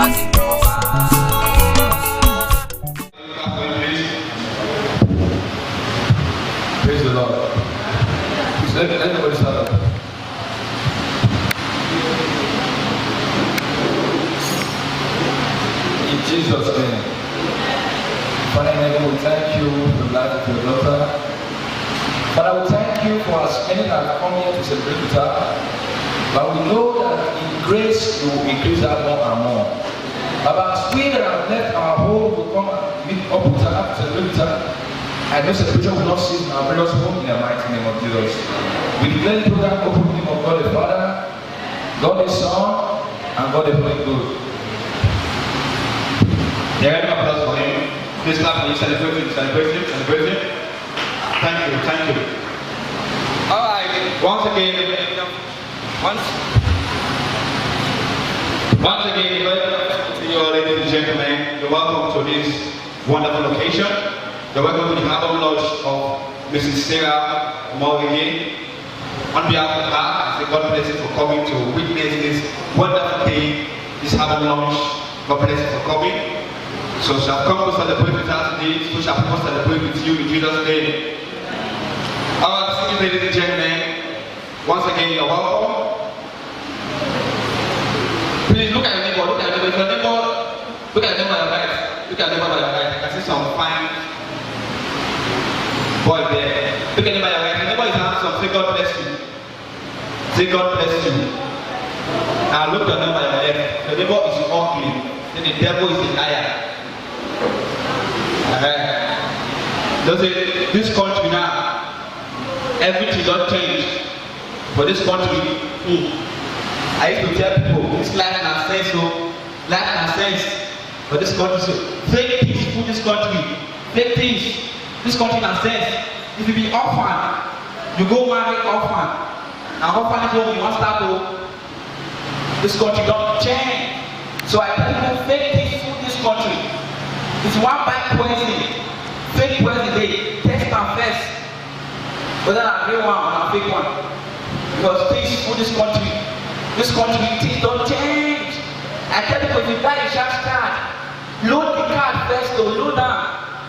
Praise the Lord. Let everybody stand up. In Jesus' name. Father in heaven, we thank you for the life of your daughter. Father, we thank you for as many that have come here to celebrate with her. But we know that in grace you will increase her more and more. But as we that have left our home to come and meet up with her, to celebrate with her, I know celebration will not cease in our various homes in the mighty name of Jesus. We declare the program open in the name of God the Father, God the Son, and God the Holy Ghost. Yeah, round of applause for him. Please clap for him, celebrate him, celebrate him, celebrate him. Thank you, thank you. Alright, once again, to you all, ladies and gentlemen, you're welcome to this wonderful occasion. You're welcome to the album launch of Mrs. Sarah Omoregie. On behalf of her, I say God bless you for coming to witness this wonderful day, this album launch. God bless you for coming. So shall come to celebrate with us today, so shall come celebrate with you in Jesus' name. Alright, ladies and gentlemen, once again you're welcome. Please look at your neighbor, look at your neighbor. Look at your neighbor on your right. Look at your neighbor on your right. I can see some fine boy there. Look at your neighbor on your right. Your neighbor is handsome. Say God bless you. Say God bless you. Now look at your neighbor on your left. Your neighbor is ugly. Then the devil is the liar. This country now, everything don't change. For this country, I used to tell people, this life na sense, so life na sense. For this country, so fake things for this country, fake things. This country na sense. If you be orphan, you go marry orphan. Now orphan home you want start to. This country don't change. So I tell you, fake things for this country. If you want buy poison, fake poison they test and first. Whether a real one or a fake one. Because things for this country things don't change. I tell people if you buy a shark card, load the card first to load down.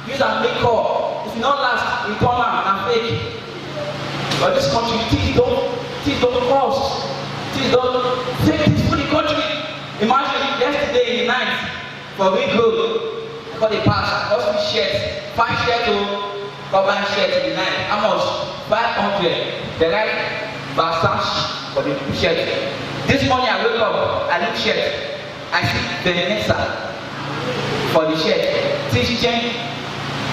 Use and make call. If you not last, return them and fake. But this country things don't cost. Things don't fake things for the country. Imagine yesterday in the night for big road. For the past, also shirts, 5 shirts to combine shirts in the night. How much? 500. The right Versace for the shirt. This morning I wake up, I look shirt. I see Vanessa for the shirt. Things change.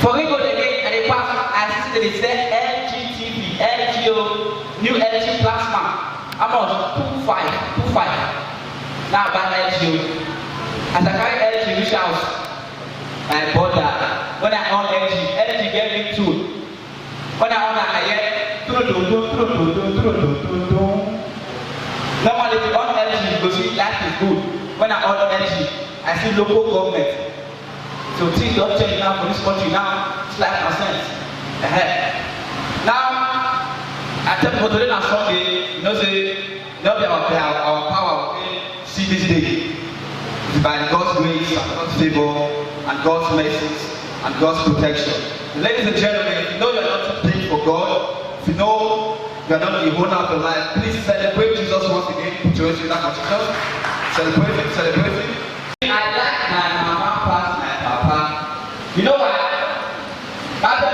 For we go again and the past, I see they say LG TV, LGO, new LG plasma. How much? 25. Now I buy LGO. As I carry LG reach house. I bought that. When I on LG gave me 2. When I on that, I get normally if you on LG, you go see life is good. When I on LG, I see local government. So things don't change now for this country now. It's life and sense. Now, I tell people today on Sunday, you know, say, not be our power, see this day. It's by God's grace and God's favor. And God's mercies and God's protection. Ladies and gentlemen, if you know you're not paying for God, if you know you're not the owner of your life, please celebrate Jesus once again. Put your hands in that consciousness. Celebrate him. I like my mama past my papa. You know what? After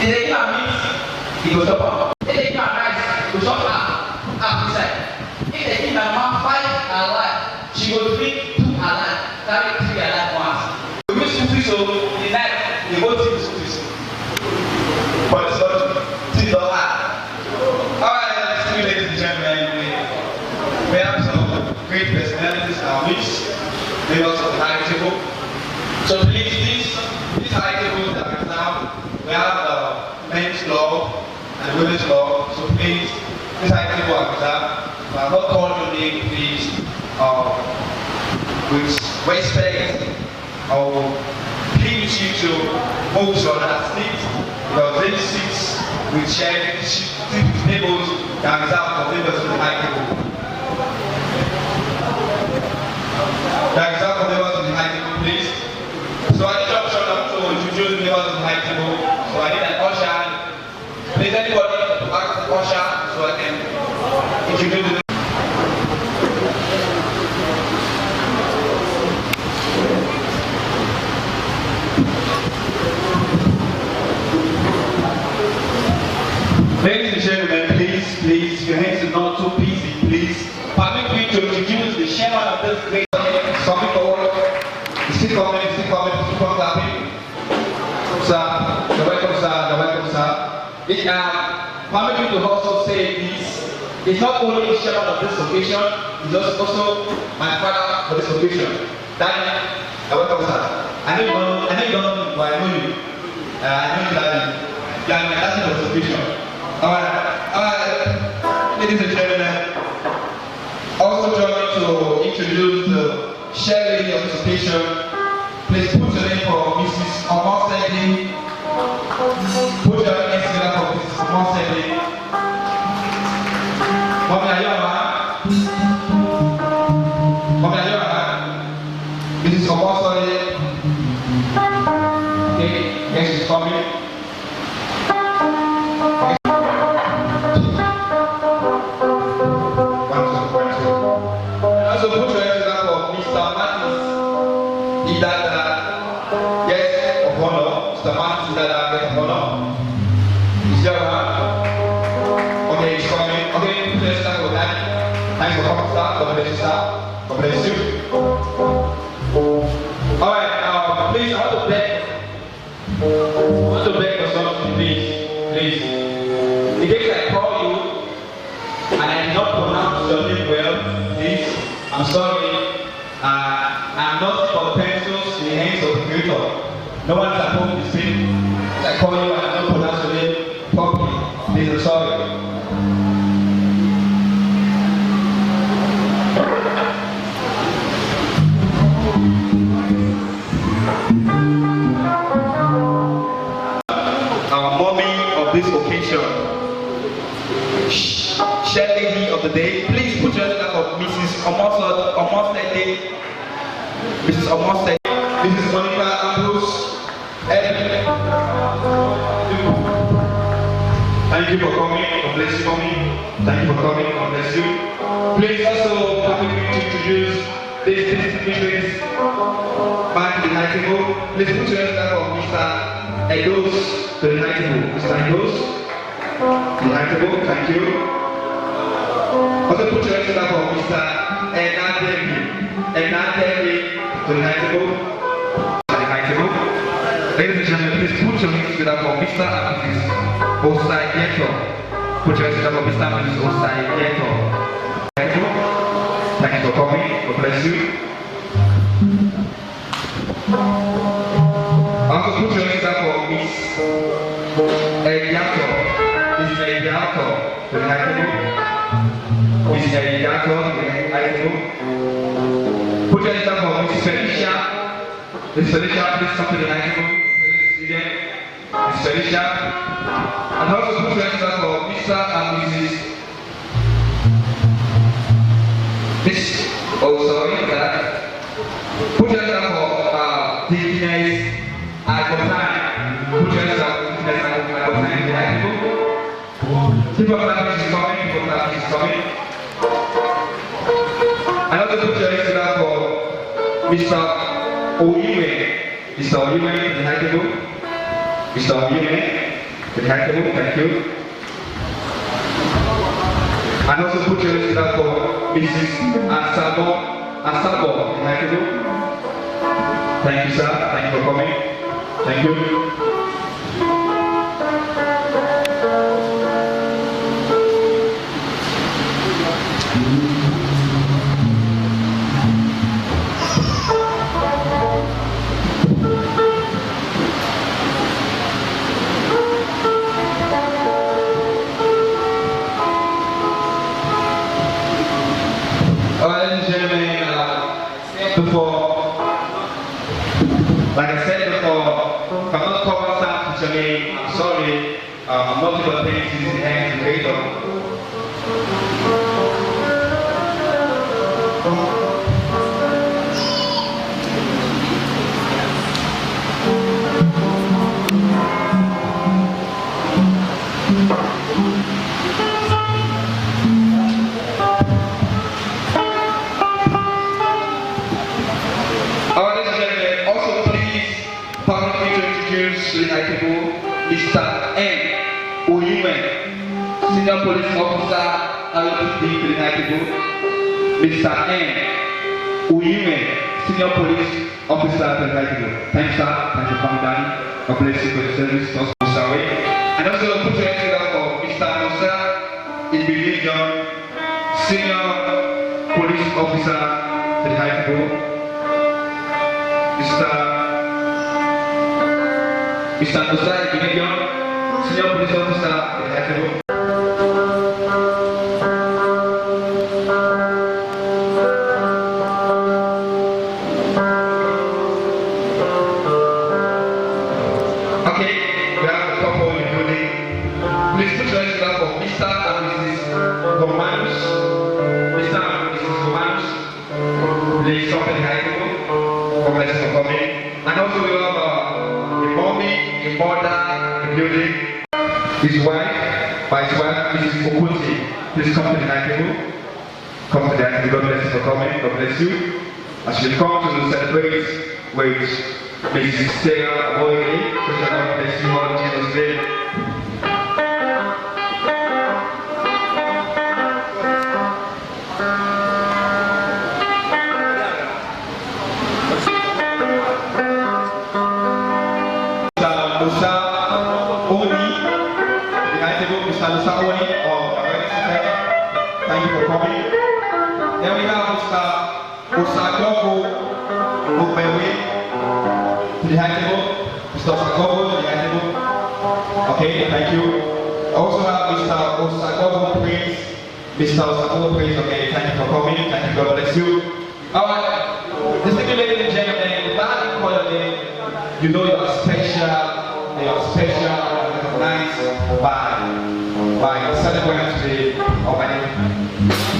if they give meat, he goes up. If they give rice, he goes up. If they give my mom 5 alive, she will feed 2 alive, carry 3 alive once. We use school fees, so in the night, we go to the school fees. But it's not $3. Alright, ladies and gentlemen, we have some great personalities in our midst, members of the high table. So please, these high tables that we have men's law and women's law. So please, this high table are reserved. I will call your name, please. With respect, I will please you to move to another seat, because these seats will share tables that are reserved for members of the high table. this great coming forward. Still coming, keep on clapping. Sir, you're welcome, sir. You're welcome, sir. Permit me to also say this. It's not only the chairman of this occasion, he's also my father for this occasion. Daddy, you're welcome, sir. I know you don't know, but I know you. I know you, Daddy. You are my daddy for this occasion. Alright, ladies and gentlemen. Also join me to introduce the chair lady of this occasion. Please put your name for Mrs. Omoregie. Put your name together for Mrs. Omoregie. Mommy, are you around? Mommy, are you around? Mrs. Omoregie. Okay, yes, she's coming. Also put your hands together for Mr. Martins. Yes, of honor. Mr. Martins is that get of honor. Is there one? Okay, he's coming. Okay, put your hands together for that. Thanks for coming, sir. God bless you, sir. God bless you. Alright, please, I want to beg for something, please. In case I call you and I did not pronounce your name well, please, I'm sorry. I'm not for pencils in the hands of the creator. No one is supposed to speak. I call you and I don't pronounce your name properly. Please, I'm sorry. Our mommy of this occasion, chair lady of the day, please put your hand up for Mrs. Omoregie. Mrs. Omoregie. Mrs. Monica Ambrose. Thank you for coming. God bless you, mommy. Thank you for coming. God bless you. Please also permit me to introduce this distinguished man to the high table. Please put your hand up for Mr. Edos to the high table. Mr. Edos to the high table. Thank you. Also put your hands up for Mr. Enademi to the high table. Ladies and gentlemen, please put your hands together for Mr. and Mrs. Osayeto. Put your hands together for Mr. and Mrs. Osayeto. Thank you. Thank you for coming. God bless you. Also put your hands up for Miss Ediato. Miss Ediato to the high table. Miss Ediato to the high table. Put your hands up for Mrs. Felicia. Miss Felicia, please come to the high table. Miss Felicia. And also put your hands up for Mr. and Mrs. Put your hands up for Dickness Agotine. Put your hands up for Dickness Agotine. People clapping is coming. And also put your hands up for Mr. Oyime. Mr. Oyime to the high table. Mr. Oyime to the high table. Thank you. And also put your hands up for Mrs. Asabo to the high table. Thank you, sir. Thank you for coming. Thank you. Ladies and gentlemen, like I said before, if I'm not covering some with your name, I'm sorry. Multiple things in the hands of the creator. Mr. N. Oyime, Senior Police Officer, LPD, Mr. N. EGHIAN, Senior Police Officer at the Titled. Thanks, sir. Thanks for coming down. God bless you for the service. And also put your hands up for Mr. Intermission, Senior Police Officer at the Titled. Mr. Intermission, Senior Police Officer at the Titled. His wife, Mrs. Okuti, please come to the high table. Come to the high table. God bless you for coming. God bless you. As you come to celebrate with Mrs. Sarah Omoregie, God bless you all in Jesus' name. Thank you for coming. Then we have Mr. Osagogo to the high table. Mr. Osagogo to the high table. Okay, thank you. I also have Mr. Osagogo Prince. Mr. Osagogo Prince, okay, thank you for coming. Thank you, God bless you. Alright, distinguished ladies and gentlemen, if I have called your name, you know you're special, and recognized by the celebrant today, or by the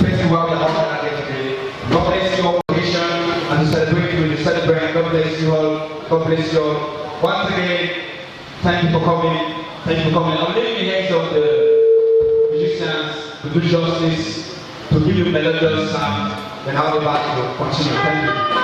festival we are here today. God bless you all for mission and to celebrate with the celebrant. God bless you all. God bless you all. Once again, thank you for coming. Thank you for coming. I'm leaving the hands of the musicians to do justice, to give you melodious sound, and how the battle will continue. Thank you.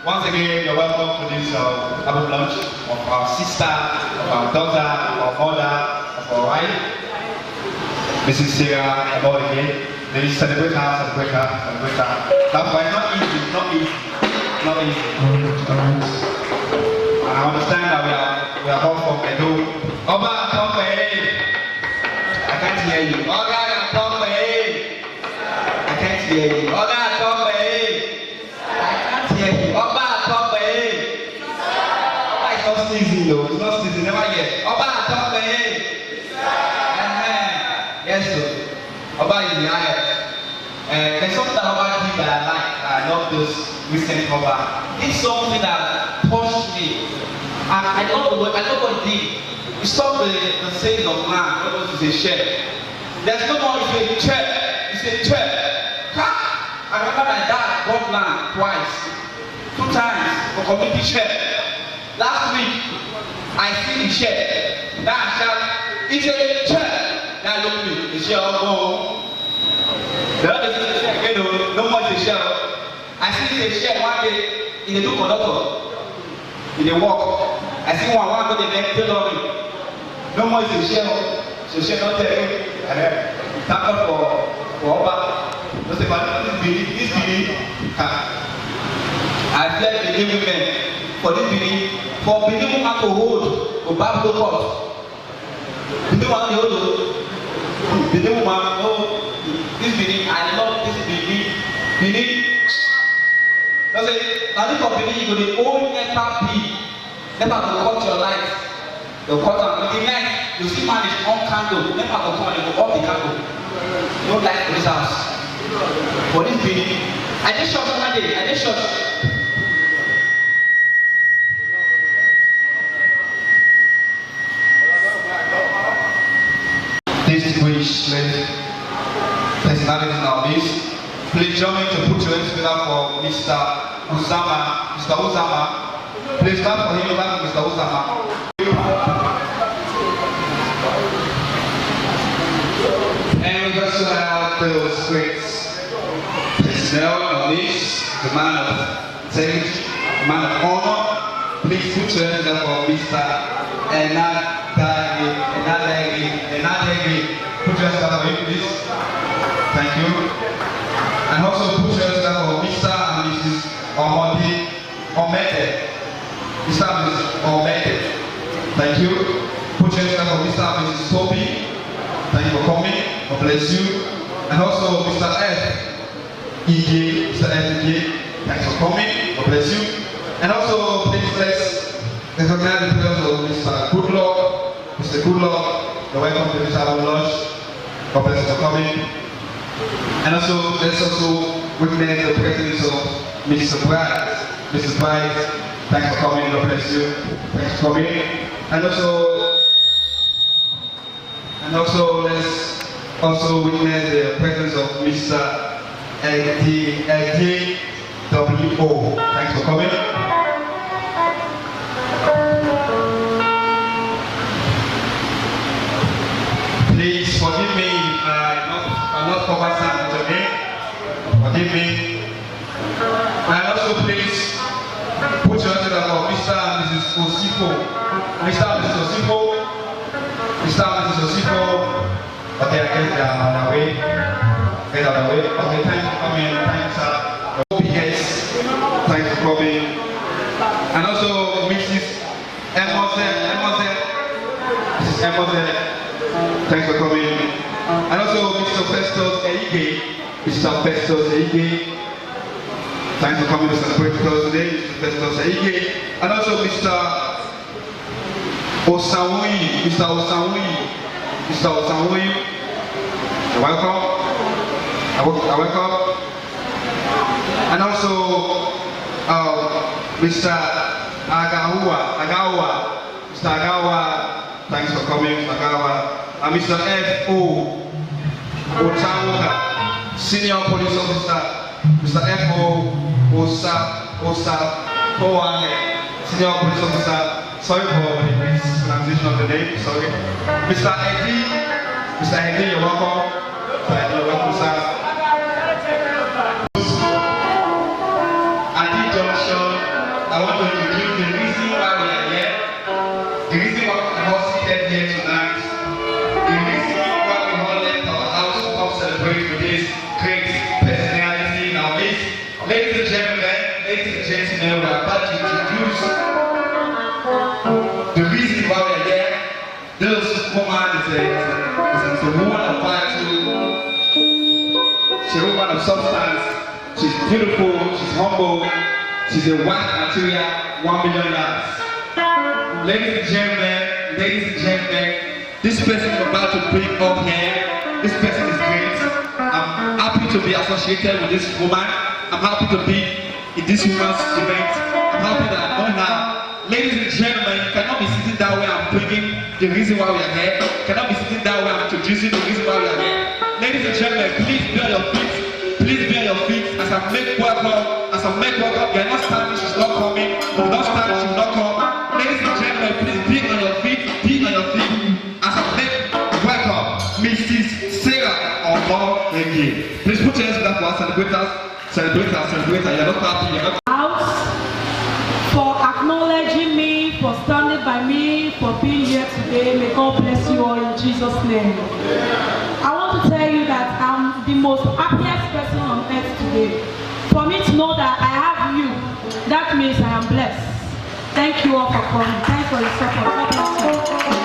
Once again, you're welcome to this Abu lunch of our sister, of our daughter, of our mother, of our wife, Mrs. Sarah Omoregie. Please celebrate her, celebrate her, celebrate her. That's why it's not easy, not easy, not easy. And I understand that we are all from Edo. Oba Atombe, I can't hear you. Oga Atombe, I can't hear you. Oga Atombe, I can't hear you. Oba Atombe, Oba is not sneezing though, it's not sneezing, never yet. Oba Atombe, yes sir. Oba is the highest. There's something that Oba did that I like. I love this recent Oba. It's something that touched me. And I don't know what it did. It stopped the saying of man, what was a chef. There's no more, it's a chef. It's a chef. I remember my dad bought land twice. 2 times for community chef. Last week, I see the chef. That chef is a chef. Now look at me, the chef go. The other thing is again, no more the chef. I see the chef one day in the new conductor. In the walk. I see one go the next tailoring. No more the chef. So chef not tell you. And then thank God for Oba. Just about this belief. I fled the living men for this belief. For believing man to hold or Bible court. Believe man to hold. Believe man oh this belief. I love this belief. Belief. That's it. Now this belief you go the old never be. Never to cut your life. You cut am. In the night you see man is on candle. Never to come and you go off the candle. No light for this house. For this belief. I just shot one day. I just shot. Distinguished personalities in our midst. Please join me to put your hands together for Mr. Uzama. Mr. Uzama. Please clap for him. Clap for Mr. Uzama. And we also have those great personnel on this, the man of integrity, the man of honor. Please put your hands up for Mr. Enadegi. Put your hands up for him, please. Thank you. And also put your hands up for Mr. and Mrs. Omete. Mr. and Mrs. Omete. Thank you. Put your hands up for Mr. and Mrs. Toby. Thank you for coming. God bless you. And also Mr. F. E.J. Mr. F. E.J. Thanks for coming. God bless you. And also please let's recognize the presence of Mr. Goodluck. Mr. Goodluck, you're welcome to this our lunch. God bless you for coming. And also let's also witness the presence of Mr. Bright. Mrs. Bright, thanks for coming. God bless you. Thanks for coming. And also let's also witness the presence of Mr. LJWO. Thanks for coming. Please forgive me if I'm not conversant with your name. Forgive me. And also please put your hands up for Mr. and Mrs. Osifo. Mr. and Mrs. Osifo. Mr. and Mrs. Osifo. Okay, I guess they are on their way. Get out of the way. Okay, thanks for coming. Thanks, sir. OPS. Thanks for coming. And also Mrs. Mrs. Thanks for coming. And also Mr. Festus Eige. Mr. Festus Eige. Thanks for coming to celebrate with us today, Mr. Festus Eige. And also Mr. Osanwi. Mr. Osanwi. Mr. Osanwi. You're welcome. You're welcome. And also Mr. Agawa. Mr. Agawa, thanks for coming, Mr. Agawa. And Mr. F.O. Otawoga, Senior Police Officer. Mr. F.O. Osakowane, Senior Police Officer. Sorry for the mispronunciation of the name, sorry. Mr. Eddie, you're welcome. You're welcome, sir. Adi Junction. I want to introduce the reason why we are here, the reason why we are all seated here tonight, the reason why we all left our house to come celebrate with this great personality in our midst. Ladies and gentlemen, we are about to introduce the reason why we are here. This woman is a woman of virtue. She's a woman of substance. She's beautiful. She's humble. She's a white material, 1 million yards. Ladies and gentlemen, this person I'm about to bring up here, this person is great. I'm happy to be associated with this woman. I'm happy to be in this woman's event. I'm happy that I know her. Ladies and gentlemen, you cannot be sitting that way I'm bringing the reason why we are here. You cannot be sitting that way I'm introducing the reason why we are here. Ladies and gentlemen, please be on your feet. Please be on your feet as I make welcome. As I make welcome, you are not standing, she's not coming. You are not standing, she will not come. Ladies and gentlemen, please be on your feet. Be on your feet as I make welcome Mrs. Sarah Omoregie. Please put your hands together for our celebrators. Celebrator. You're not happy. You're not for acknowledging me, for standing by me, for being here today. May God bless you all in Jesus' name. I want to tell you that I'm the most happiest person on earth today. For me to know that I have you, that means I am blessed. Thank you all for coming. Thanks for your support. God bless you.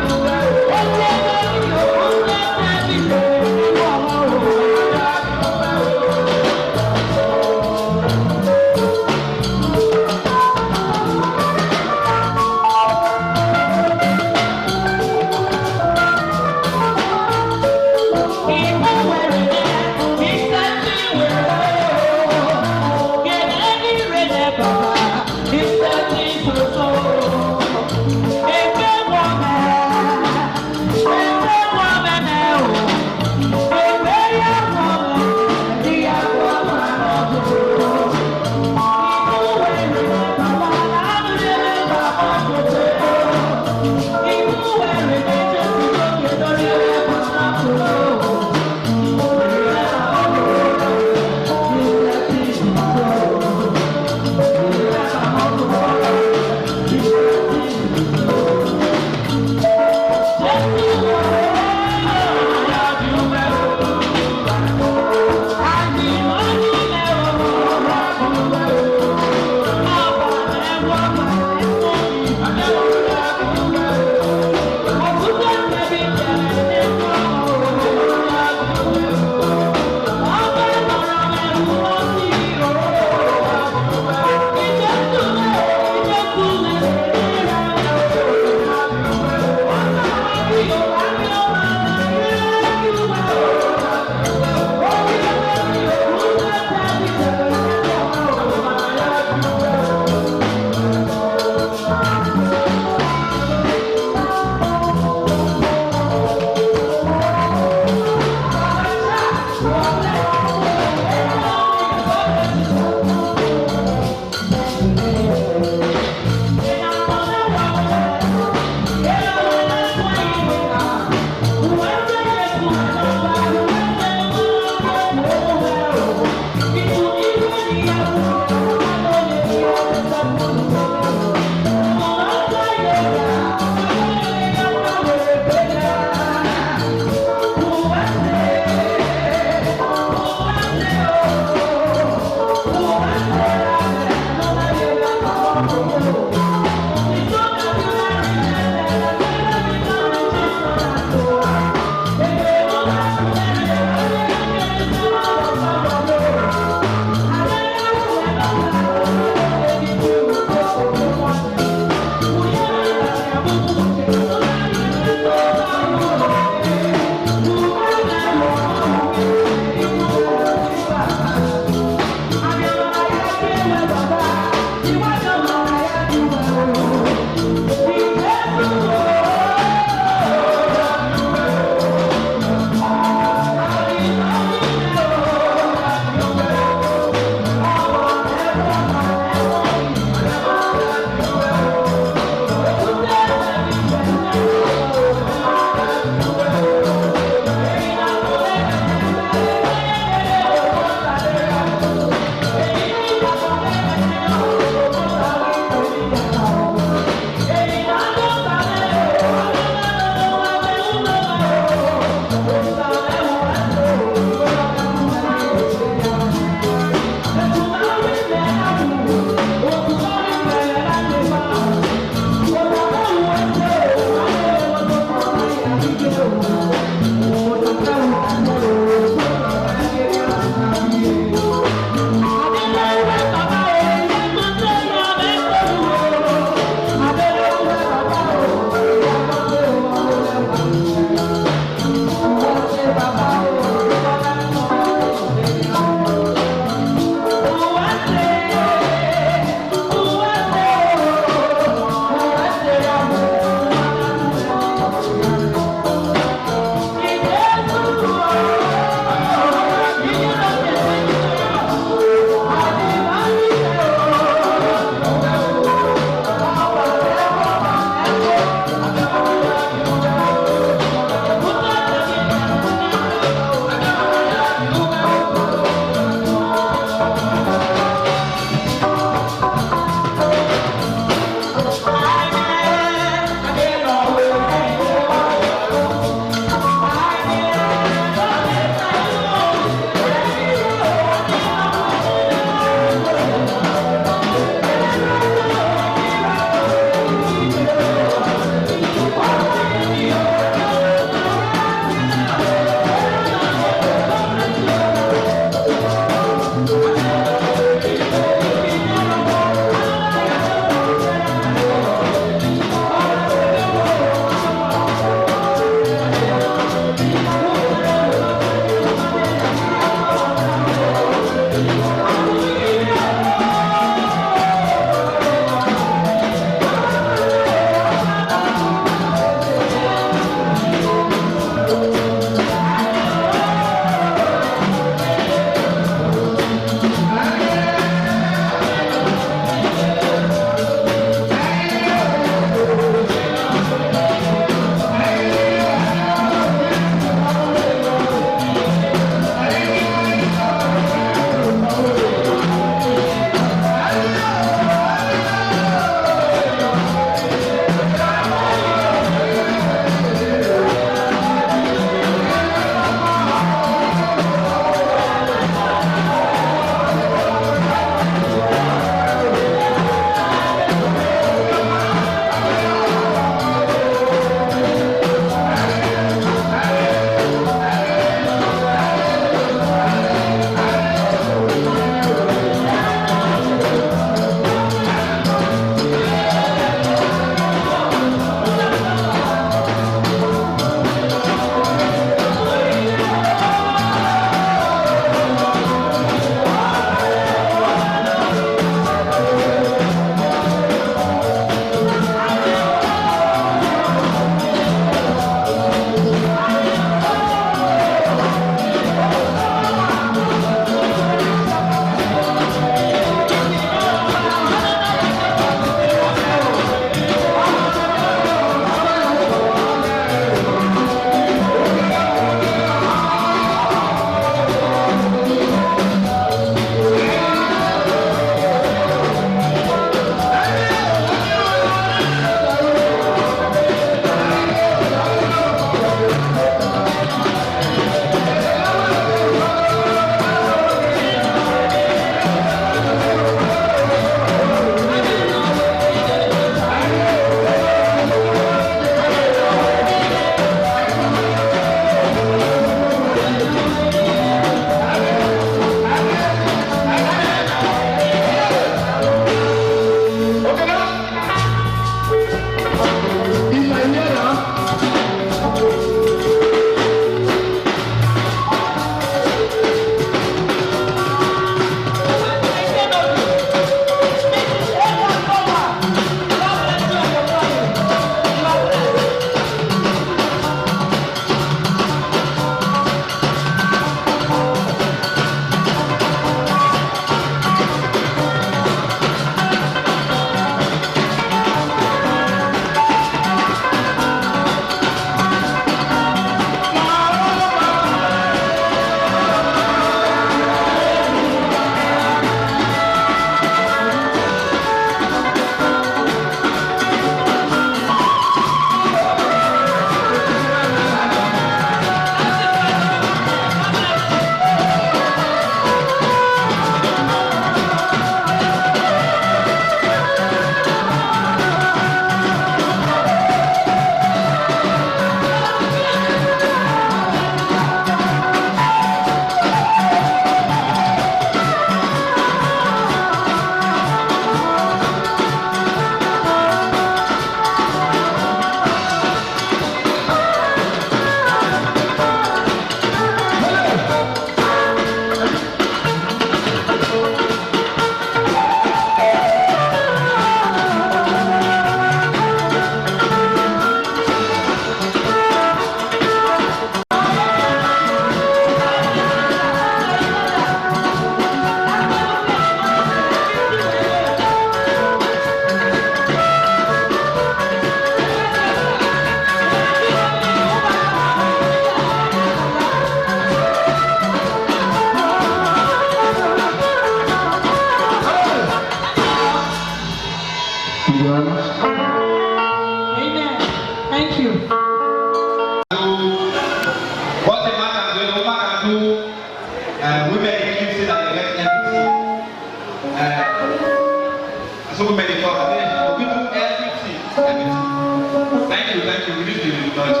noise.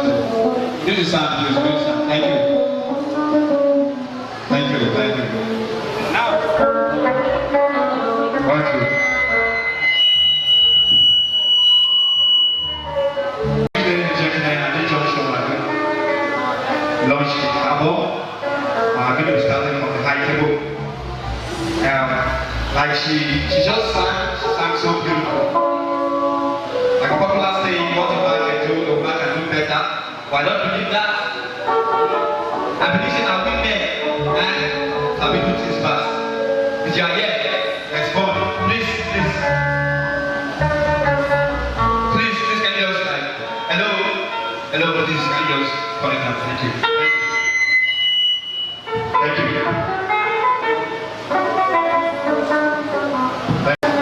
This is sound, please. Thank you. Thank you. Now. 1, 2. Launch the album. I'm going to be starting from the high table. Like she just sang so beautiful. Like a popular saying, what a man can do, a man can do better. Well, I don't believe that. I believe that our women and how we do things fast. If you are here, respond. Please, can you just like, hello, please, can you just connect them? Thank you.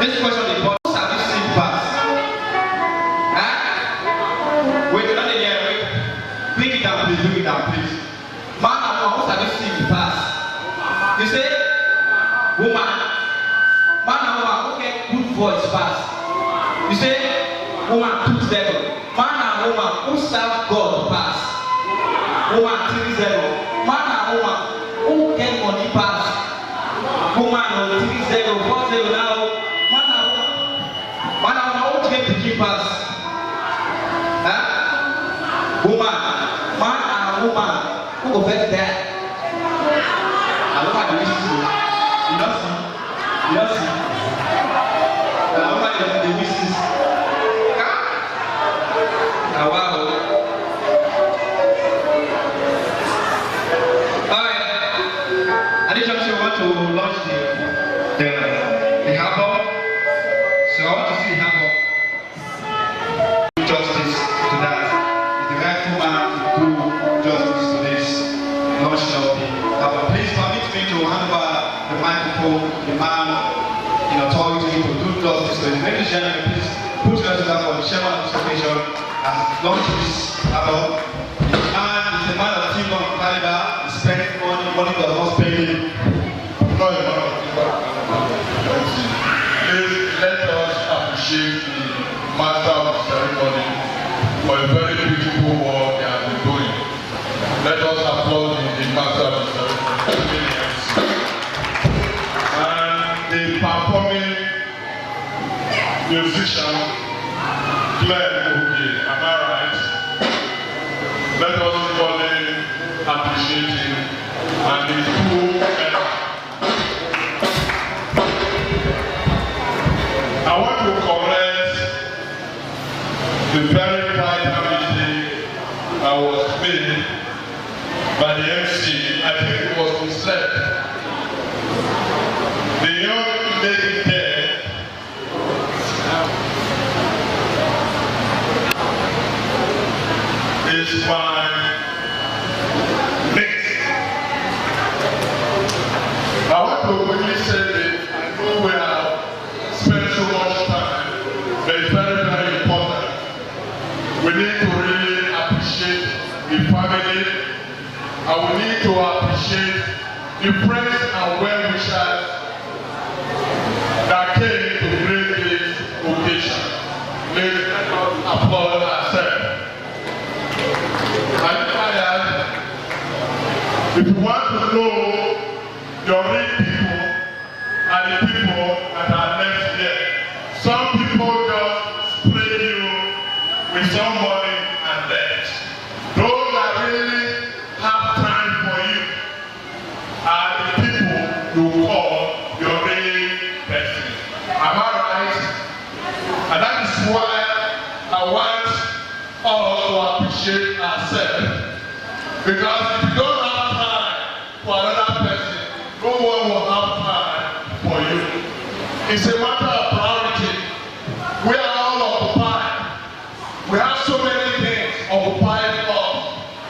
This question is what have you seen past? Huh? Wait, another year, wait. Bring it down, please. Man and woman, what have you seen past? You say, woman. Man and woman, who get good voice past? You say, woman, tooth devil. Man and woman, who serve God past? Woman, 3-0. Man and woman, who get money past? Woman, 3-0, 4-0 now. Man, who get the keepers? Huh? Woman, man and woman, who go fetch that? I don't have the wishes. You don't see. I don't have the wishes. Ah, wow. Alright. I think you want to launch the album. So I want to see the album. Justice to that. Is the rightful man to do justice to this launching of the album. Please permit me to hand over the microphone, the man in authority to do justice to it. Ladies and gentlemen, please put your hands up for the chairman of this occasion as launched this album. The man is a man of kingdom caliber. He spent money does not spend it. Please let us appreciate the master of the ceremony for a very beautiful work they have been doing. Let us applaud the master of the ceremony. And the performing musician, Claire Ogie, am I right? Let us equally appreciate him and the two I want to correct the very tight mistake that was made by the MC. I think it was misled. The young lady there is my mate. I want to quickly say that I know we have spent so much time, but it's very, very important. We need to really appreciate the family, and we need to appreciate the friends and well-wishers that came to bring this occasion. Let's applaud ourselves. And if you want to know your real people and the people that are left here, some people just spray you with some money and left. Those that really have time for you are the people you call your real person. Am I right? And that is why I want us to appreciate ourselves. Because if you don't have time for another person, no one will have time for you. It's a matter of priority. We are all occupied. We have so many things occupying us,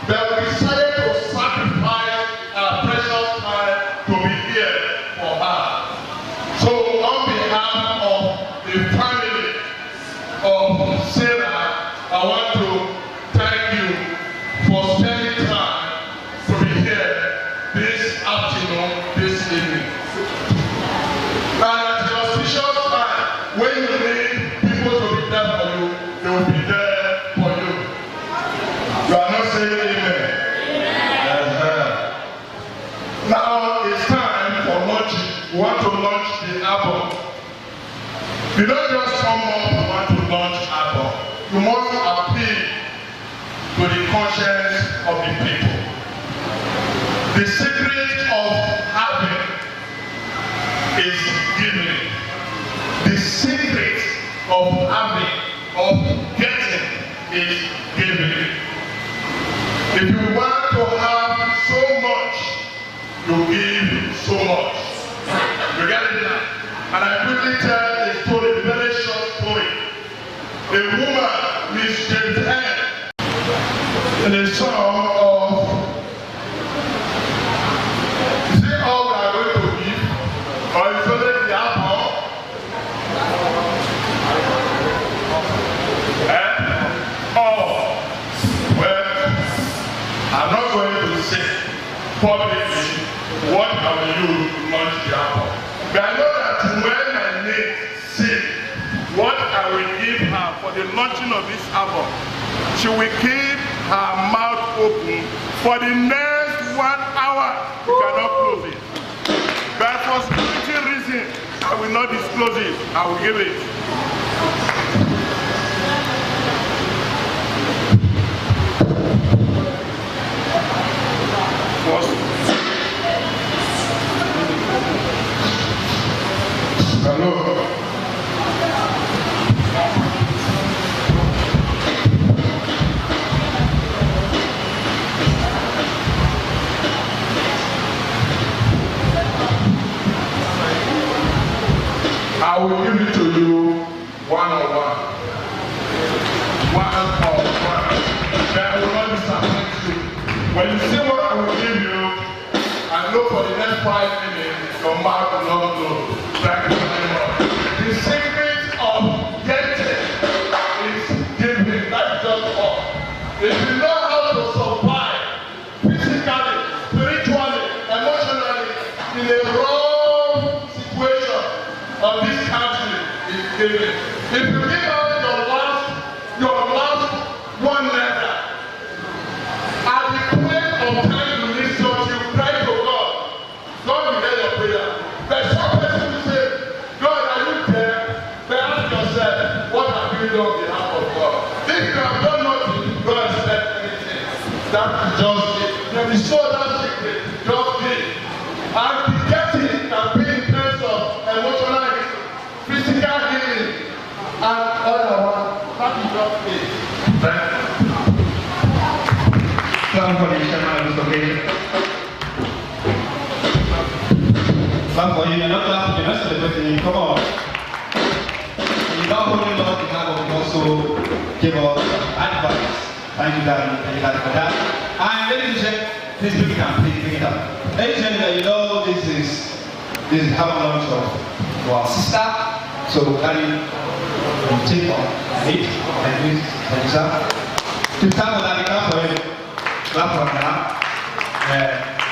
but we decided to sacrifice our precious time to be here for her. So on behalf of the family of Sarah, I want to thank you for spending time to be here this afternoon, this evening. And as the auspicious You are not saying amen. Now it's time for launching. We want to launch the album. You don't just come up and want to launch album. You must appeal to the conscience of the people. The secret of having is giving. The secret of having, of getting, is giving. If you want to have so much, you give so much. You get it now? And I quickly tell a story, a very short story. A woman, Miss James Ann, in a song of, is it all we are going to give? Or is it the apple? Oh, well, I'm not going to say publicly what I will use to launch the album. But I know that when my niece sings what I will give her for the launching of this album, she will keep her mouth open for the next 1 hour. You cannot close it. But for security reasons, I will not disclose it. I will give it. Hello. I will give it to you one-on-one. One-on-one. Then I will not disappoint you. When you see what I will give you, I know for the next 5 minutes, your mouth will not close. Thank you very much. The secret of getting is giving. That's just all. If you know how to survive physically, spiritually, emotionally, in a wrong situation of this country, is giving. If you give out your last 1 letter, at the point of time you need something, you pray to God. God will hear your prayer. But some person will say, God, are you there? But ask yourself, what have you done on behalf of God? If you have done nothing, God has said anything. That is just it. There is so that secret, just it. And the getting can be in terms of emotional healing, physical healing, and other one. That is just it. Thank you. Clap for the chairman of this occasion. Clap for you, you're not clapping, you're not celebrating, come on. You don't only love the hand, but you also give us advice. Thank you, Daddy. Thank you, Daddy, for that. And ladies and gentlemen, please bring it up, please bring it up. Ladies and gentlemen, you know this is how launch of our sister. So, Daddy, you take on it. Thank you, sir. To start with, Daddy, clap for him. Clap for him now.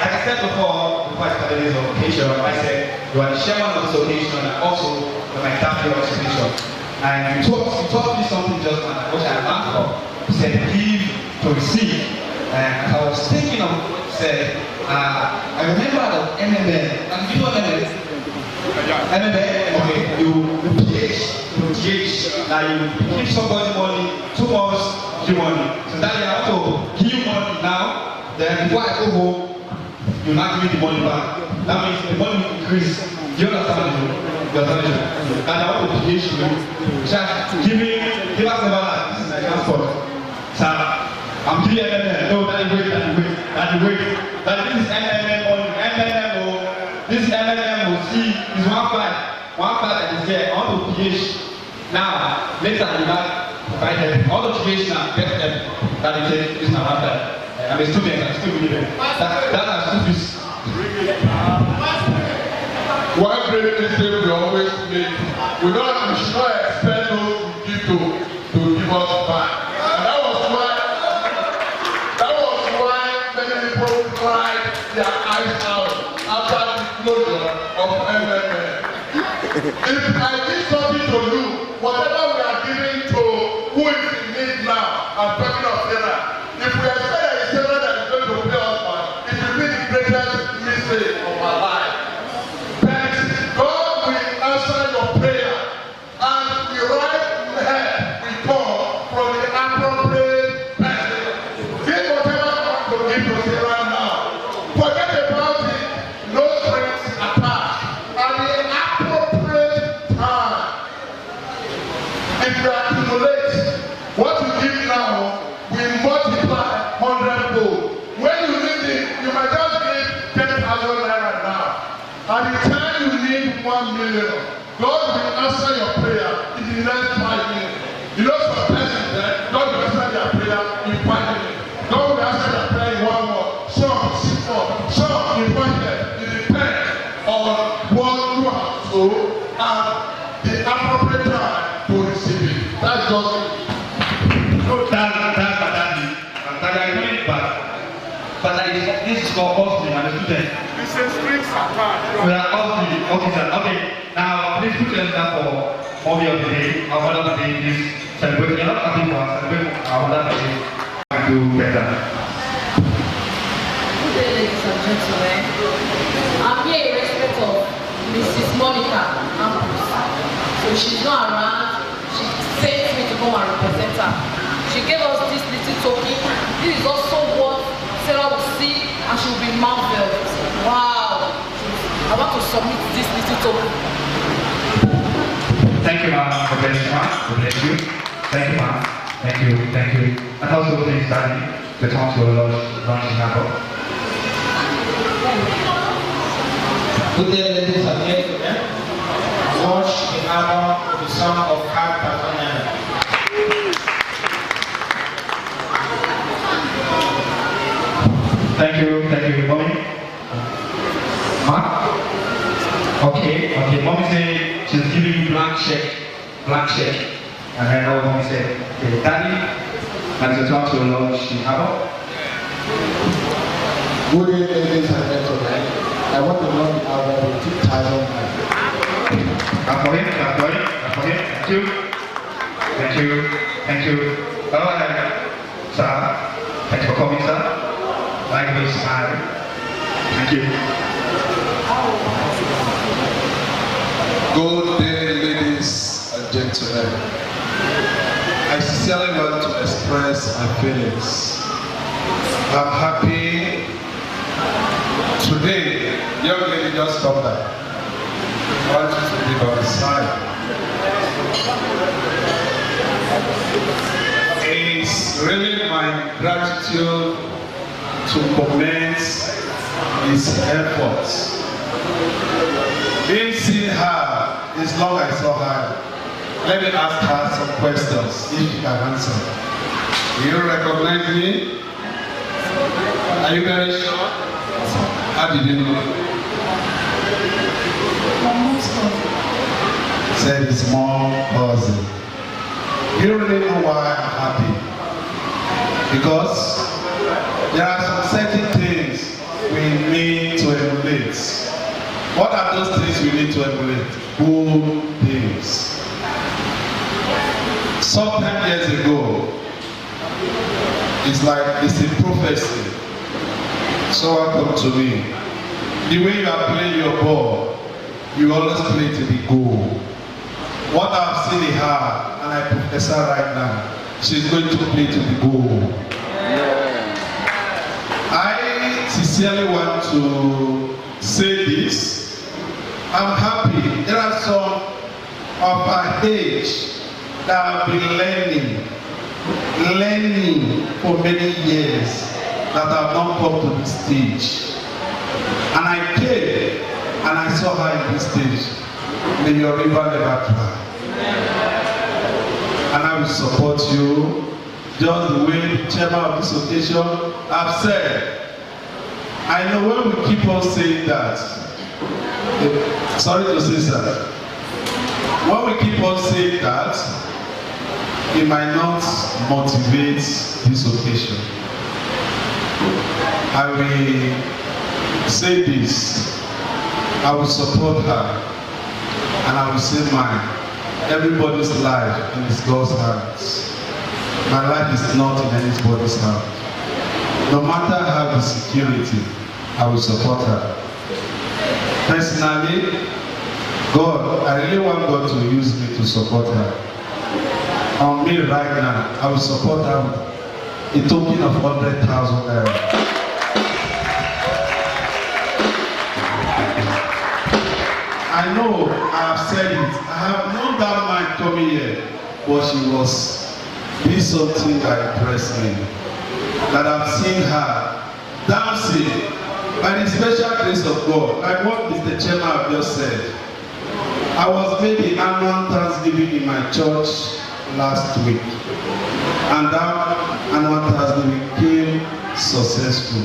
Like I said before I started this occasion, I said you are the chairman of this occasion and also the my staff here on this occasion. And you taught me something just now, which I learned from. You said give to receive. And I was thinking of what you said. I remember the MMA. And you know MMA? MMA, okay, you PH. Now you give somebody money, 2 months, give money. So that you have to give money now. Then before I go home, you not give me the money back. That means the money will increase. Do you understand me? You understand me? And I want to PH you. Just give us never like this is my transport. So I'm giving MMA. No, that is wait. That this is MMM on MMM. This MMM will see is 1 5 that is there. I want to PH. Now, later you have provide them. All the PH now get them. That is not 1 5. I'm a student, I'm still with them. That are students. One great mistake we always make, we should not expect those we give to give us back. And that was why many people cried their eyes out after the closure of MMM. If I give something to you, whatever we are giving to who is in need now, I'm talking of Sarah, if we 1 million. God will answer your prayer in the next 5 minutes. You know some persons there, God will answer their prayer in 5 minutes. God will answer their prayer in 1 month. Some 6 months. Some in 1 year. It depends on what you have to and the appropriate time to receive it. That's just it. But this is called hustling and the student. This is strings and We are hustling, okay. Now, please put your hand for Mommy of the Day, our Mother of the Day, please celebrate. You're not happy for us, celebrate our Mother of the Day. And do better. Good day, ladies and gentlemen. I'm here in respect of Mrs. Monica Campus. So she's not around. She sent me to go and represent her. She gave us this little token. This is also what Sarah will see and she will be marveled. Wow! I want to submit this little token. Thank you, ma'am, for blessing, ma'am. God bless you. Thank you, ma'am. Thank you. And also, please, Daddy, the time to launch in Apple. Good day, ladies and gentlemen. Launch the album with the song of Hard Tanzania. Thank you, Mommy. Ma? Okay. Mommy said she's giving you blank check. And I know Mommy said, okay, Daddy, and the time to launch the album. Good day, ladies and gentlemen. I want to launch the album with 2,000 naira. Clap for him. Thank you. All right, sir. Thanks for coming, sir. Like this, smile. Thank you. Good day, ladies and gentlemen. I sincerely want to express my feelings. I'm happy. Today, young lady just stopped by. I want you to be on the side. It's really my gratitude to commend his efforts. Didn't see her as long as I saw her. Let me ask her some questions if she can answer. Do you recognize me? Are you very sure? How did you know? Said it's more cousin. You really know why I'm happy? Because there are some certain things we need to emulate. What are those things we need to emulate? Good things. Sometime years ago, it's a prophecy. So happened to me. The way you are playing your ball, you always play to the goal. What I've seen in her, and I prophesy right now, she's going to play to the goal. I sincerely want to say this. I'm happy. There are some of our age that have been learning for many years that have not come to this stage. And I came and I saw her in this stage. May your river never dry. And I will support you just the way the chairman of this occasion have said. I know when we keep on saying that, sorry to say that, when we keep on saying that, it might not motivate this occasion. I will say this, I will support her, and I will say mine. Everybody's life in God's hands. My life is not in anybody's hands. No matter how the security, I will support her. Personally, God, I really want God to use me to support her. On me right now, I will support her with a token of 100,000 naira. I know I have said it. I have known that man coming here, but she was doing something that impressed me. That I've seen her dancing by the special grace of God, like what Mr. Chairman have just said. I was made the annual Thanksgiving in my church last week, and that annual Thanksgiving came successful.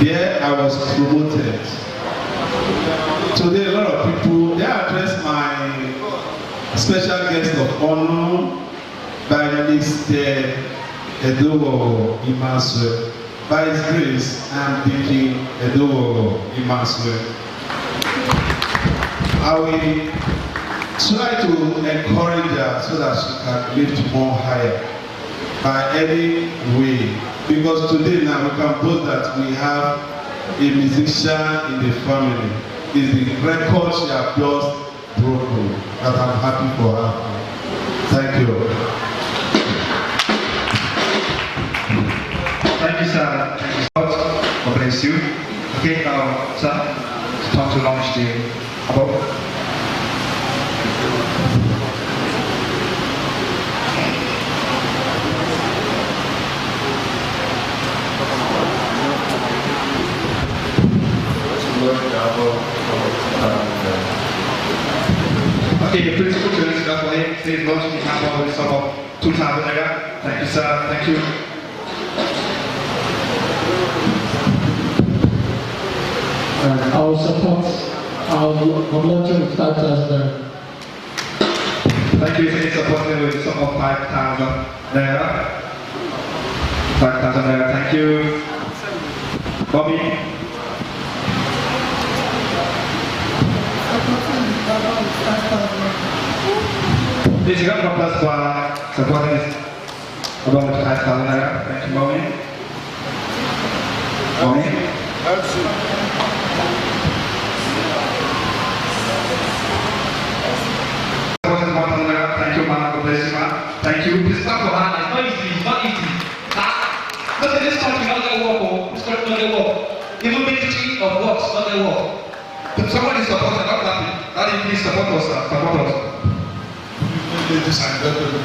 There I was promoted. Today a lot of people, they address my special guest of honor by Mr. Edowo Imasue. By His grace, I am Deacon Edowo Imasue. I will try to encourage her so that she can lift more higher by any way. Because today now we can boast that we have a musician in the family. It's the record she has just broken, and I'm happy for her. Thank you. Thank you, sir. Thank you, God. God bless you. Okay, now, sir, it's time to launch the above. Okay, please put your hands up for him. Please launch the hammer with some of 2,000 naira. Thank you, sir. Thank you. Our support, our volunteer with 5,000. Thank you. Please support me with some of 5,000 naira. 5,000 naira. Thank you. Bobby. Please you come plus for supporting this along with 5,000 naira. Thank you, Mommy. Mommy. Supporting 1,000 naira. Thank you, man. God bless you, man. Thank you. Please clap for her. It's not easy. It's not easy. Look at this country, not going to work. This country not going to work. Even ministry of works, not going to work. But somebody support her, not clapping. Daddy, please support us, sir. Support us. Ladies and gentlemen,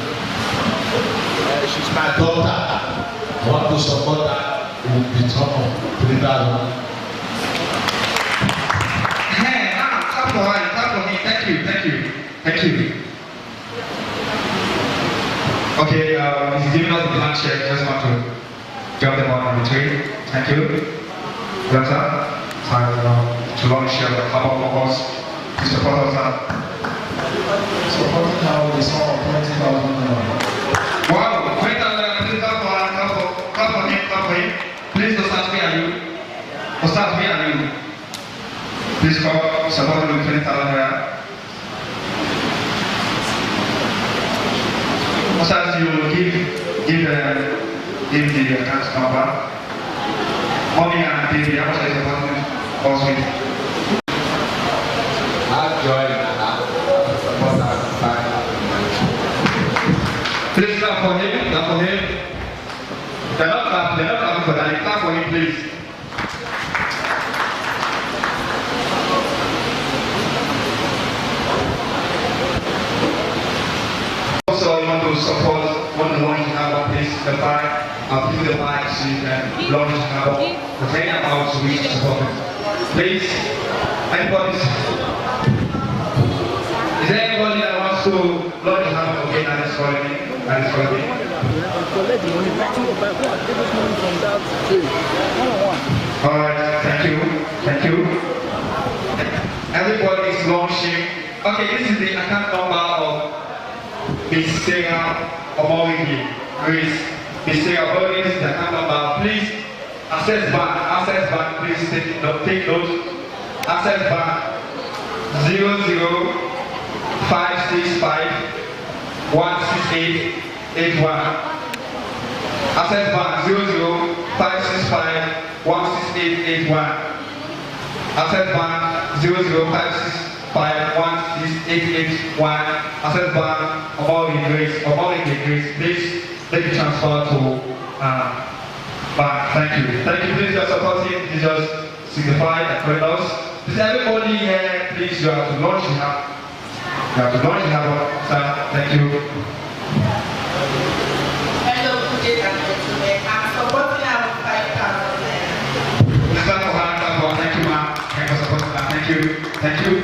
she's my daughter. I want to support her with the top of 3,000. Hey, clap for her, clap for me. Thank you, thank you, thank you. Okay, he's giving us the blank check. Just want to drop them on the tree. Thank you. That's that. Time to launch the album of us. Please support us now. Supporting now is all 20,000 naira. Wow, 20,000 naira. Please clap for him, clap for him. Please don't start me and you. Don't start me and you. Please come support me with 20,000 naira. As you give the account number. Mommy and baby, how much are you supporting us with? I've joined and support that. Please clap for him, clap for him. They're not clapping for that. Clap for him, please. Also, you want to support one of the ones you have on place, the bike. I'll give you the mic so you can launch the album. The train about to reach support it. Please, anybody? Is there anybody that wants to launch the album? Okay, that is calling me. That is calling me. Alright, thank you. Thank you. Everybody is launching. Okay, this is the account number of Miss Omoregie. Mr. Omoregie, this is the account number. Please, Access Bank, please take note. Access Bank 00565-16881. Access Bank 00565-16881. Access Bank 00565-16881. Access Bank Omoregie Grace. Please take the transfer to bank. Thank you. Thank you. Please, your supporting. Please just signify and correct us. Is everybody here? Please, you have to launch the app. You have to launch the app, sir. Thank you. Hello, good day, I'm supporting our 5,000. Please clap for her. Thank you, ma'am. Thank you for supporting her. Thank you. Thank you.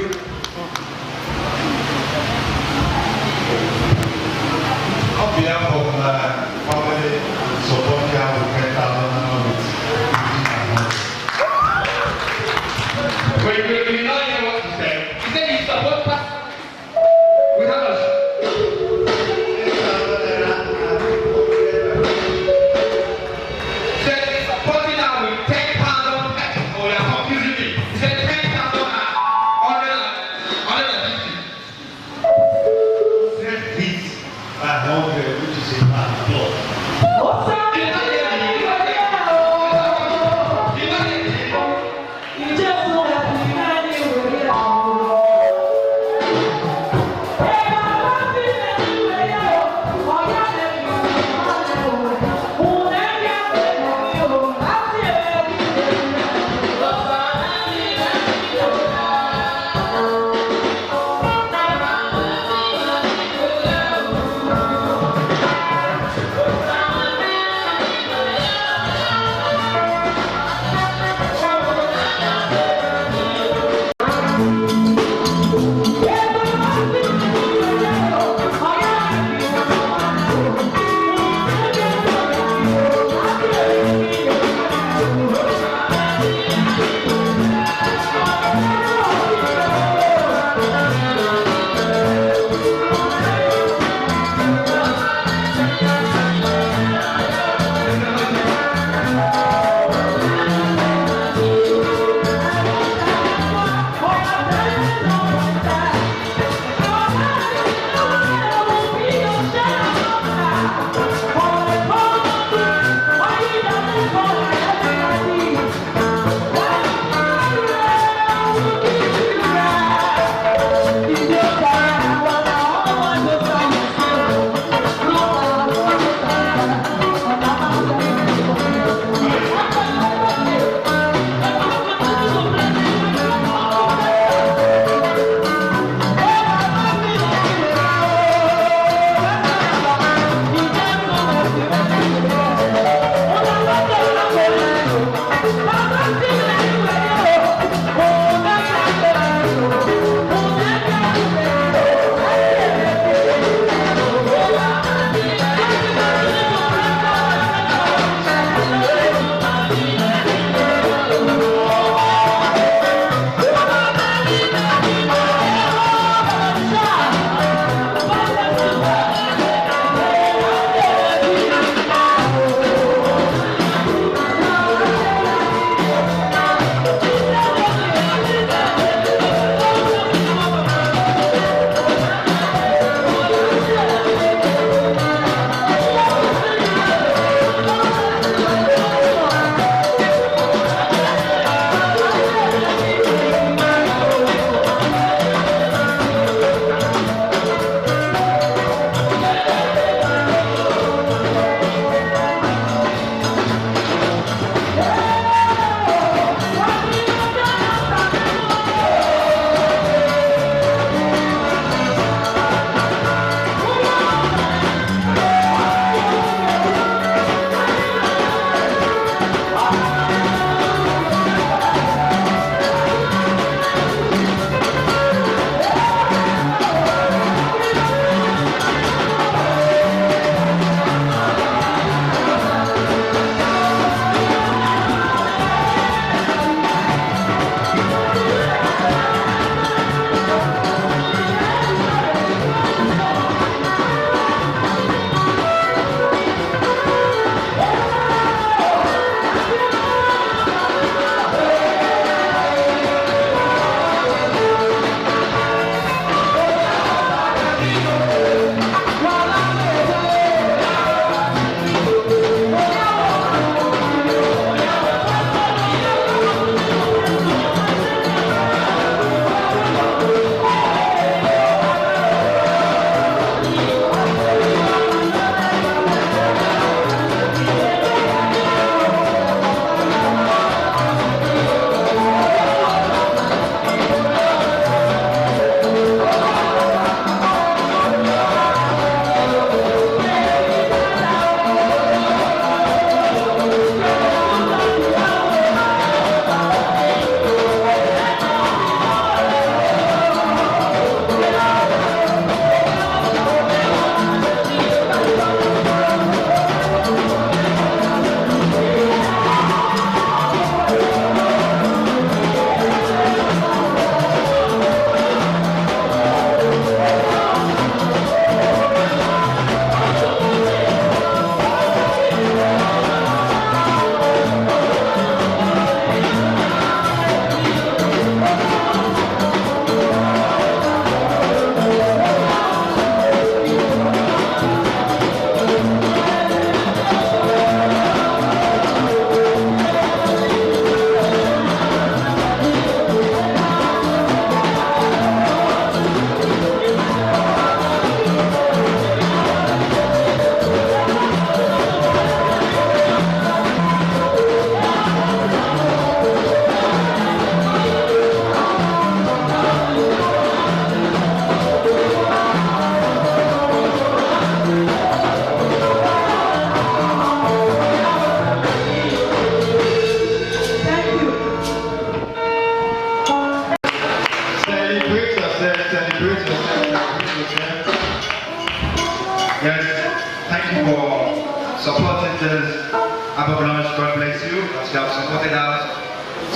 Above lunch, God bless you. As you have supported us.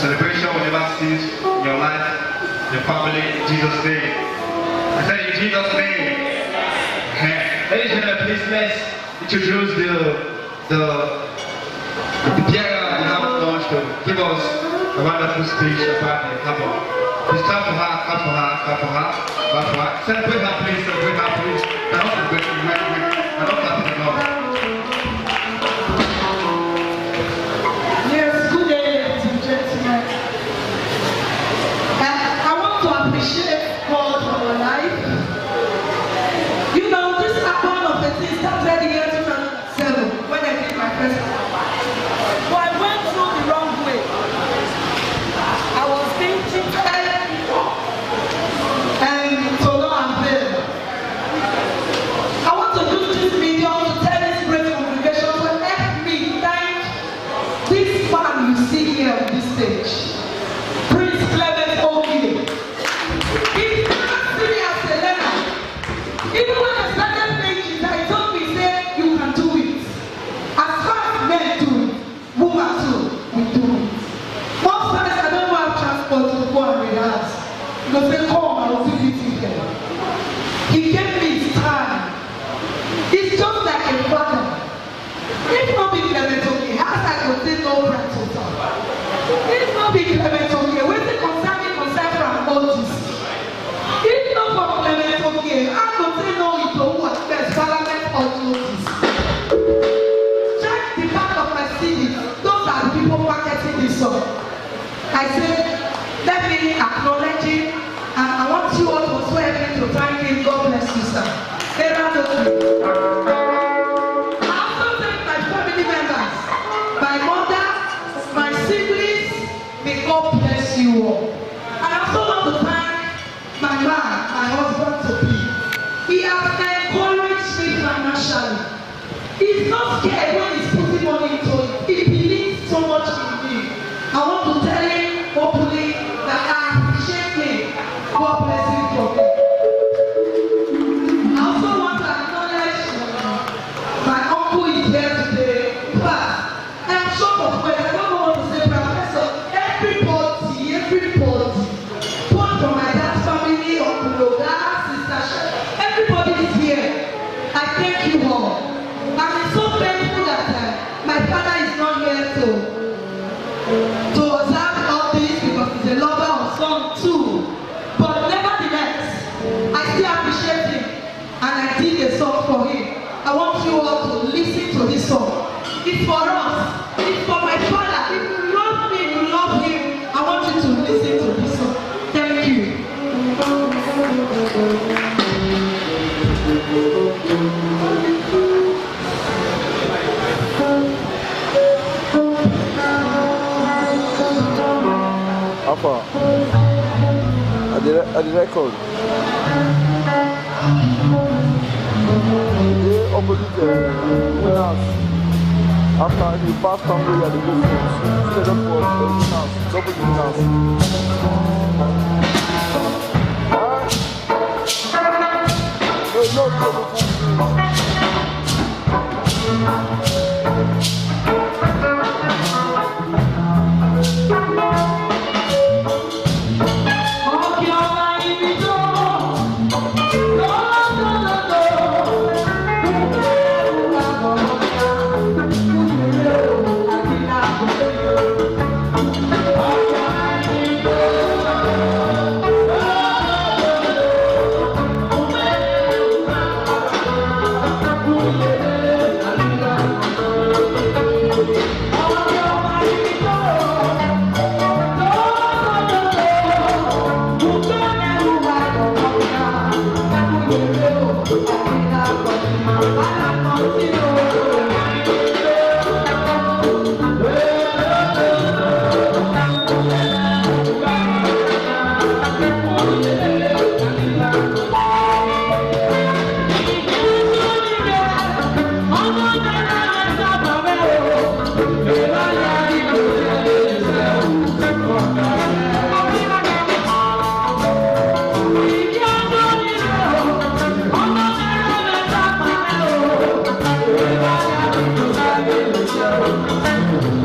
Celebration will never cease in your life, your family, in Jesus' name. I said in Jesus' name. Ladies and gentlemen, please let's introduce the piano we have launched to give us a wonderful speech about the couple. Please clap for her, clap for her, clap for her, clap for her. Celebrate her, please, celebrate her, please. I don't celebrate her, I don't clap for enough. Yes, good day, ladies and gentlemen. I want to appreciate God for your life. You know, this account of the thing started the year 2007 when I did my first account. But I went through the wrong way. I was being cheated and to no avail. I want to use this medium to tell this great congregation to help me thank this man you see here on this stage, Prince Clement Ogie. He never see me as a learner. Even when I started playing guitar, he told me, say, you can do it. As far as men do it, women too, we do it. Most times I don't have transport to go and rehearse. You know, say, come, I will visit you here. He gave me his time. He's just like a father. If not be Clement Ogie, how I could say no right to talk? If not be Clement Ogie, where's the concern from Otis? If not from Clement Ogie, I could say no it to what first Parliament or Otis. Check the back of my CD. Those are the people marketing this song. I said, let me acknowledge him, and I want you all to swear me to thank him. God bless you, sir. I also thank my family members, my mother, my siblings. May God bless you all. I also want to thank my man, my husband to be. He has encouraged me financially. He's not scared when he's putting money into it. He believes so much in me. I want to tell him openly that I appreciate him. God bless him for me. I also want to acknowledge my uncle is here today. But I am short of words. I don't know what to say, Professor. Everybody, both from my dad's family, Uncle Loga, Sister Shep, everybody is here. I thank you all. I'm so thankful that my father is not here to observe all this because he's a lover of song too. But nevertheless, I still appreciate him and I did a song for him. I want you all to listen to this song. It's for us. It's for my father. If you love me, you love him. I want you to listen to this song. Thank you. Alpha, at the record. They opposite the winners. After you pass Congo, they go first. Instead of the winners, double winners. No. Yeah.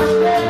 Yeah.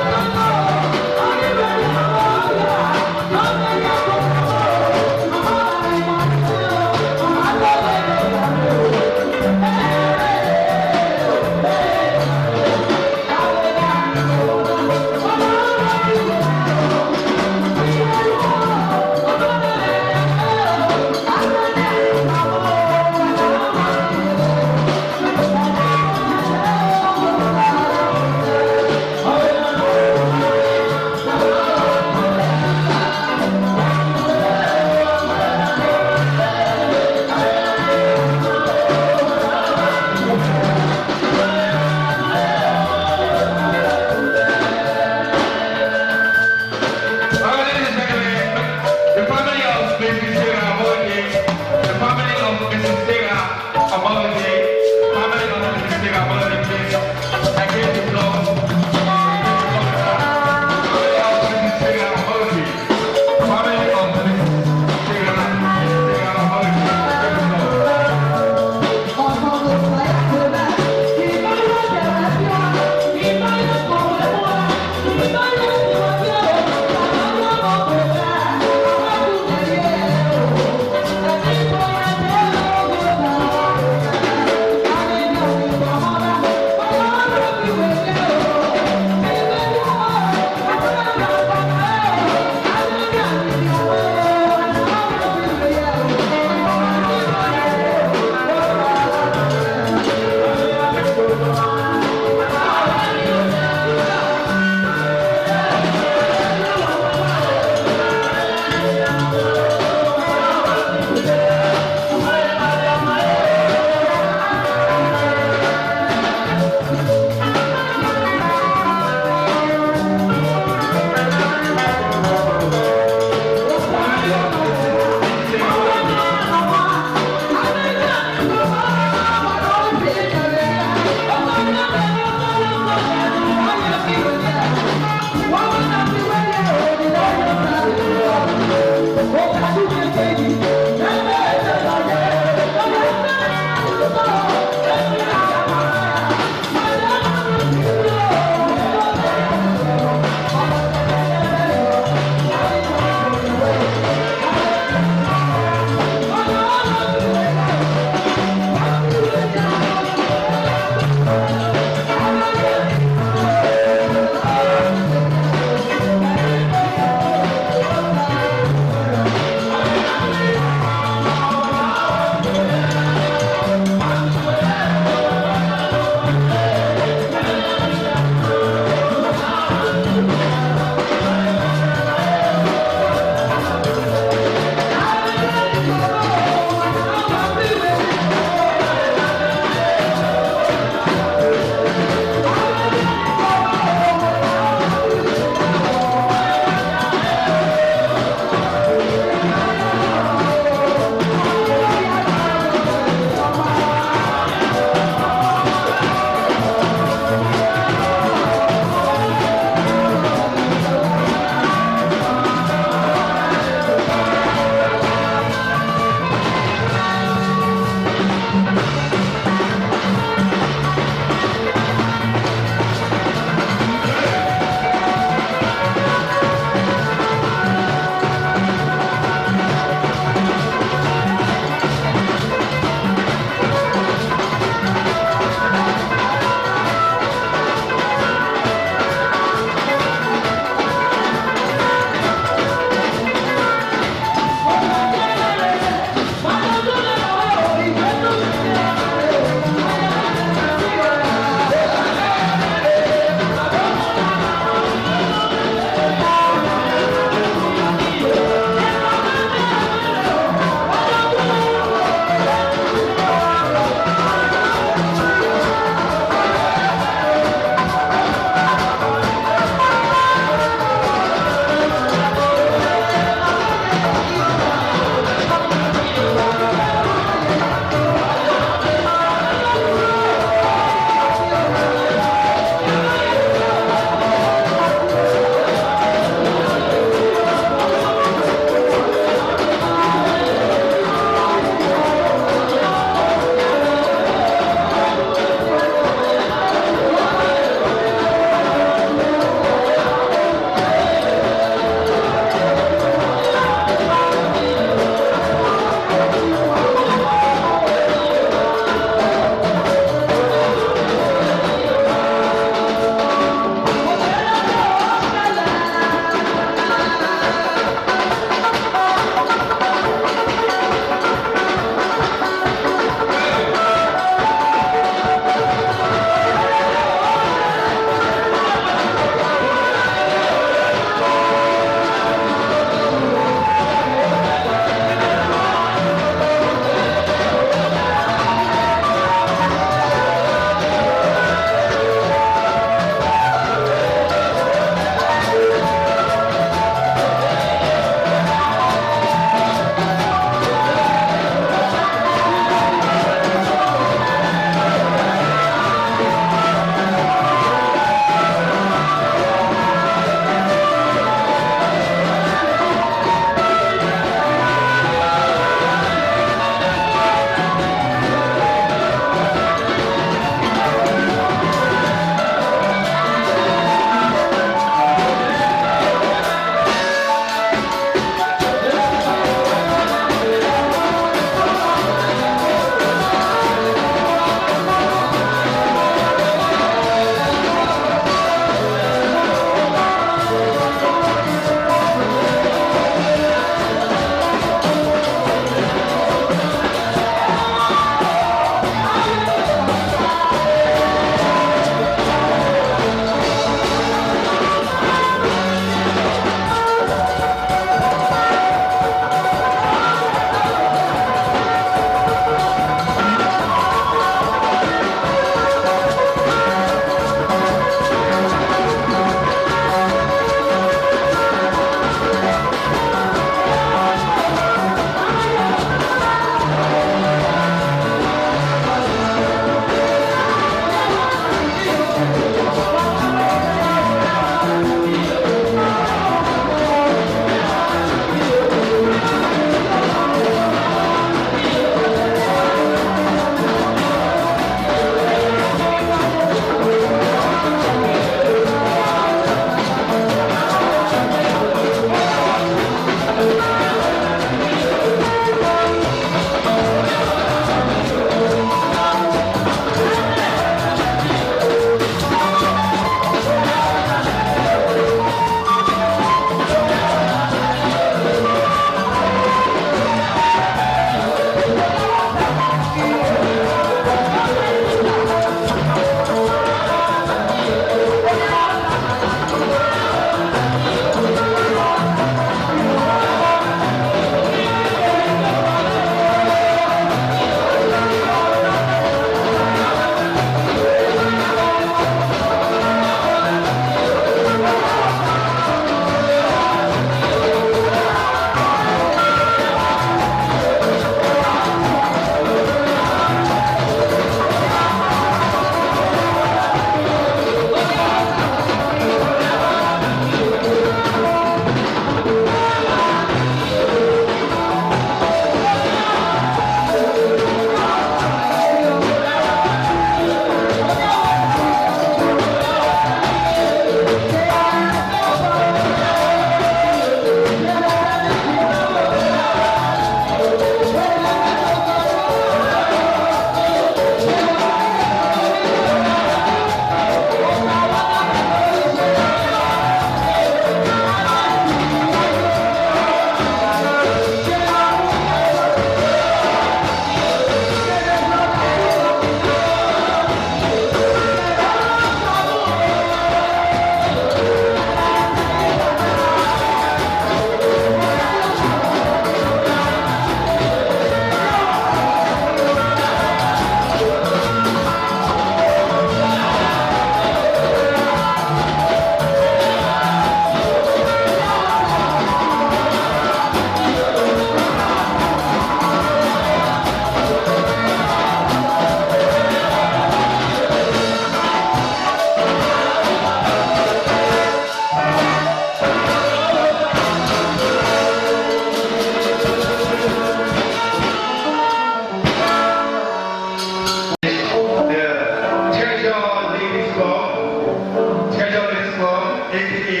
aka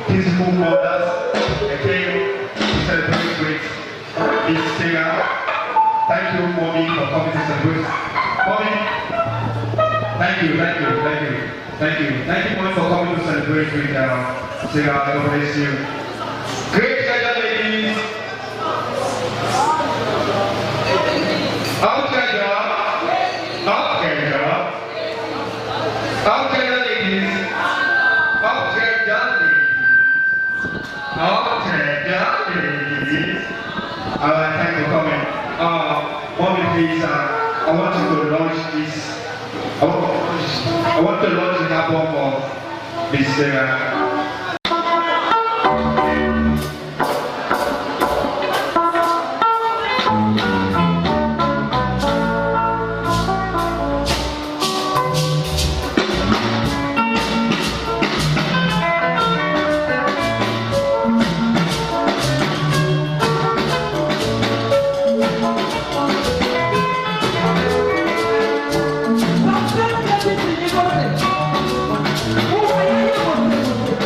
Peaceful Mothers, came to celebrate with this singer. Thank you, Mommy, for coming to celebrate. Mommy, thank you, Mommy, for coming to celebrate with singer. God bless you. Great treasure ladies. Up treasure ladies. Alright, thanks for coming. Mommy, please, I want you to launch this. I want to launch the album for this singer. Who are you?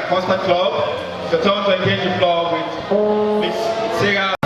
Constant Club, the turn to engage the floor with Miss Sarah.